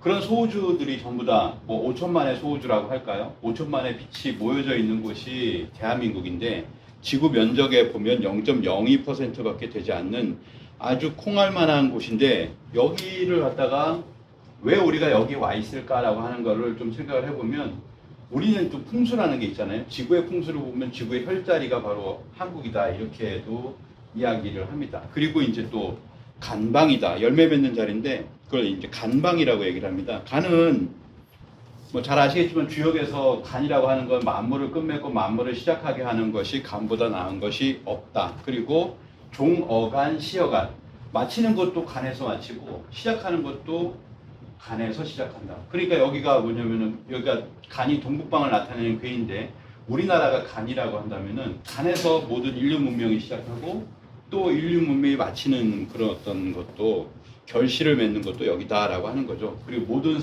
그런 소우주들이 전부 다 뭐 5천만의 소우주라고 할까요? 5천만의 빛이 모여져 있는 곳이 대한민국인데 지구 면적에 보면 0.02%밖에 되지 않는 아주 콩알 만한 곳인데 여기를 갖다가 왜 우리가 여기 와 있을까라고 하는 거를 좀 생각을 해보면 우리는 또 풍수라는 게 있잖아요. 지구의 풍수를 보면 지구의 혈자리가 바로 한국이다 이렇게도 이야기를 합니다. 그리고 이제 또 간방이다. 열매 맺는 자리인데 그걸 이제 간방이라고 얘기를 합니다. 간은 뭐 잘 아시겠지만 주역에서 간이라고 하는 건 만물을 끝맺고 만물을 시작하게 하는 것이 간보다 나은 것이 없다. 그리고 종어간 시어간 마치는 것도 간에서 마치고 시작하는 것도 간에서 시작한다. 그러니까 여기가 뭐냐면은 여기가 간이 동북방을 나타내는 괴인데 우리나라가 간이라고 한다면은 간에서 모든 인류 문명이 시작하고 또 인류 문명이 마치는 그런 어떤 것도 결실을 맺는 것도 여기다라고 하는 거죠. 그리고 모든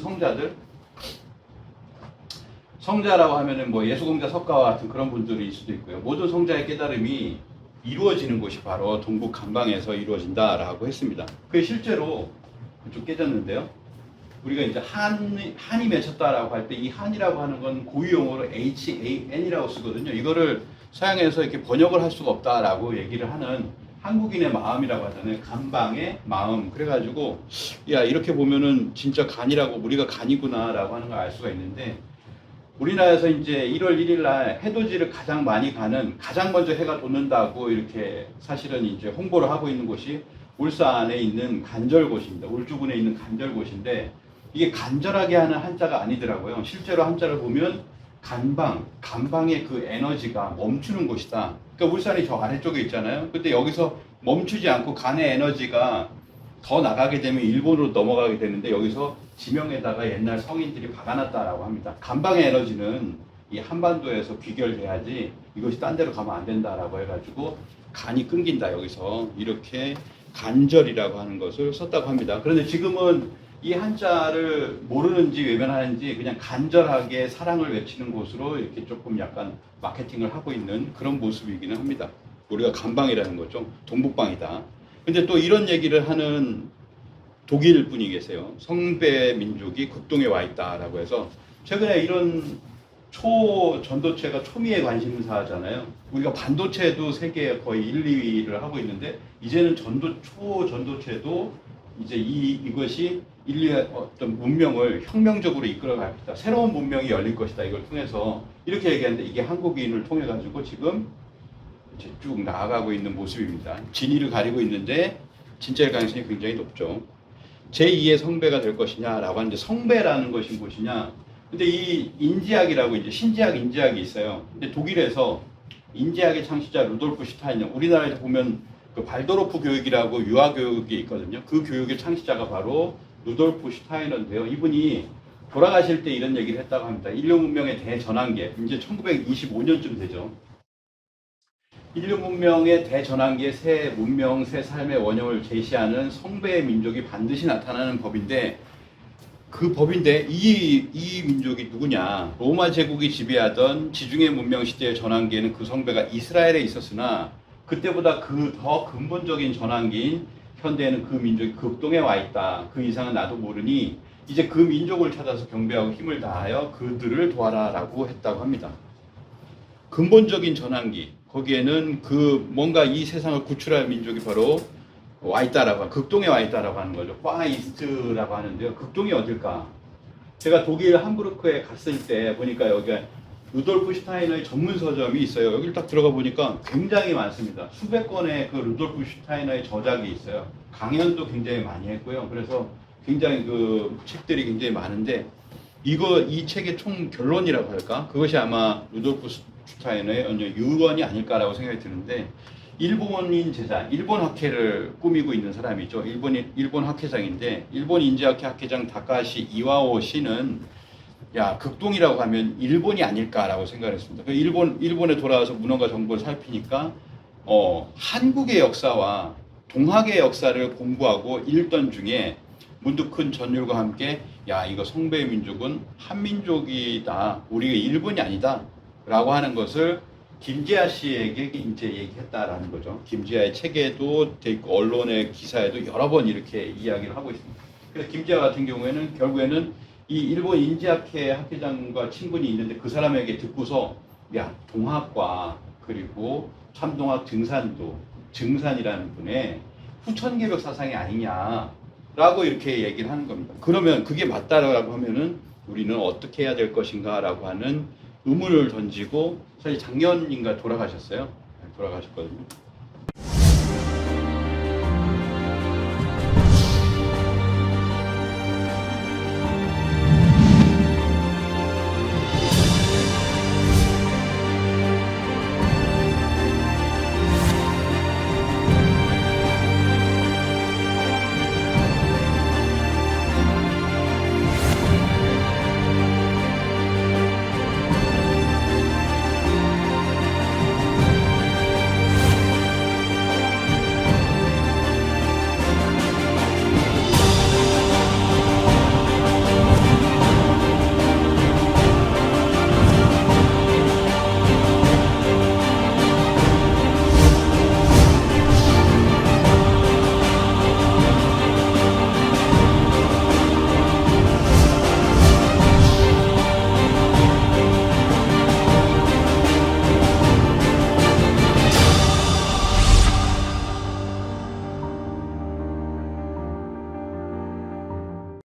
성자라고 하면은 뭐 예수공자 석가와 같은 그런 분들일 수도 있고요. 모든 성자의 깨달음이 이루어지는 곳이 바로 동북 간방에서 이루어진다라고 했습니다. 그게 실제로 좀 깨졌는데요. 우리가 이제 한이 맺혔다라고 할 때 이 한이라고 하는 건 고유용어로 HAN이라고 쓰거든요. 이거를 서양에서 이렇게 번역을 할 수가 없다라고 얘기를 하는 한국인의 마음이라고 하잖아요. 간방의 마음. 그래가지고 야 이렇게 보면은 진짜 간이라고 우리가 간이구나라고 하는 걸 알 수가 있는데 우리나라에서 이제 1월 1일 날 해돋이를 가장 많이 가는 가장 먼저 해가 돋는다고 이렇게 사실은 이제 홍보를 하고 있는 곳이 울산에 있는 간절곶입니다. 울주군에 있는 간절곶인데 이게 간절하게 하는 한자가 아니더라고요. 실제로 한자를 보면 간방의 그 에너지가 멈추는 곳이다. 그러니까 울산이 저 아래쪽에 있잖아요. 근데 여기서 멈추지 않고 간의 에너지가 더 나가게 되면 일본으로 넘어가게 되는데 여기서 지명에다가 옛날 성인들이 박아놨다라고 합니다. 간방의 에너지는 이 한반도에서 귀결돼야지 이것이 딴 데로 가면 안 된다라고 해가지고 간이 끊긴다. 여기서 이렇게 간절이라고 하는 것을 썼다고 합니다. 그런데 지금은 이 한자를 모르는지 외면하는지 그냥 간절하게 사랑을 외치는 곳으로 이렇게 조금 약간 마케팅을 하고 있는 그런 모습이기는 합니다. 우리가 간방이라는 거죠. 동북방이다. 근데 또 이런 얘기를 하는 독일 분이 계세요. 성배 민족이 극동에 와 있다라고 해서 최근에 이런 초전도체가 초미의 관심사잖아요. 우리가 반도체도 세계에 거의 1, 2위를 하고 있는데 이제는 초전도체도 이제 이것이 인류의 어떤 문명을 혁명적으로 이끌어갑니다. 새로운 문명이 열릴 것이다. 이걸 통해서 이렇게 얘기하는데 이게 한국인을 통해 가지고 지금 이제 쭉 나아가고 있는 모습입니다. 진위를 가리고 있는데 진짜일 가능성이 굉장히 높죠. 제2의 성배가 될 것이냐라고 하는데 성배라는 것이 무엇이냐? 근데 이 인지학이라고 이제 신지학, 인지학이 있어요. 근데 독일에서 인지학의 창시자 루돌프 슈타인은 우리나라에서 보면 그 발도르프 교육이라고 유아 교육이 있거든요. 그 교육의 창시자가 바로 루돌프 슈타이너인데요. 이분이 돌아가실 때 이런 얘기를 했다고 합니다. 인류 문명의 대전환기, 이제 1925년쯤 되죠. 인류 문명의 대전환기에 새 문명, 새 삶의 원형을 제시하는 성배의 민족이 반드시 나타나는 법인데 이 민족이 누구냐? 로마 제국이 지배하던 지중해 문명 시대의 전환기에는 그 성배가 이스라엘에 있었으나 그때보다 그 더 근본적인 전환기인 현대에는 그 민족이 극동에 와 있다. 그 이상은 나도 모르니 이제 그 민족을 찾아서 경배하고 힘을 다하여 그들을 도와라라고 했다고 합니다. 근본적인 전환기, 거기에는 그 뭔가 이 세상을 구출할 민족이 바로 와 있다라고, 극동에 와 있다라고 하는 거죠. 파이스트라고 하는데요. 극동이 어딜까? 제가 독일 함부르크에 갔을 때 보니까 여기가 루돌프 슈타이너의 전문 서점이 있어요. 여기를 딱 들어가 보니까 굉장히 많습니다. 수백 권의 그 루돌프 슈타이너의 저작이 있어요. 강연도 굉장히 많이 했고요. 그래서 굉장히 그 책들이 굉장히 많은데 이 책의 총 결론이라고 할까? 그것이 아마 루돌프 슈타이너의 어느 유언이 아닐까라고 생각이 드는데 일본인 제자, 일본 학회를 꾸미고 있는 사람이죠. 일본 학회장인데 일본 인지학회 학회장 다카시 이와오 씨는 야 극동이라고 하면 일본이 아닐까라고 생각을 했습니다. 일본에 돌아와서 문헌과 정보를 살피니까 한국의 역사와 동학의 역사를 공부하고 읽던 중에 문득 큰 전율과 함께 야 이거 성배의 민족은 한민족이다. 우리가 일본이 아니다. 라고 하는 것을 김지아 씨에게 이제 얘기했다라는 거죠. 김지아의 책에도 돼 있고 언론의 기사에도 여러 번 이렇게 이야기를 하고 있습니다. 그래서 김지아 같은 경우에는 결국에는 이 일본 인지학회 학회장과 친분이 있는데 그 사람에게 듣고서 야 동학과 그리고 참동학 증산도 증산이라는 분의 후천개벽 사상이 아니냐라고 이렇게 얘기를 하는 겁니다. 그러면 그게 맞다라고 하면은 우리는 어떻게 해야 될 것인가라고 하는 의문을 던지고 사실 작년인가 돌아가셨어요. 돌아가셨거든요.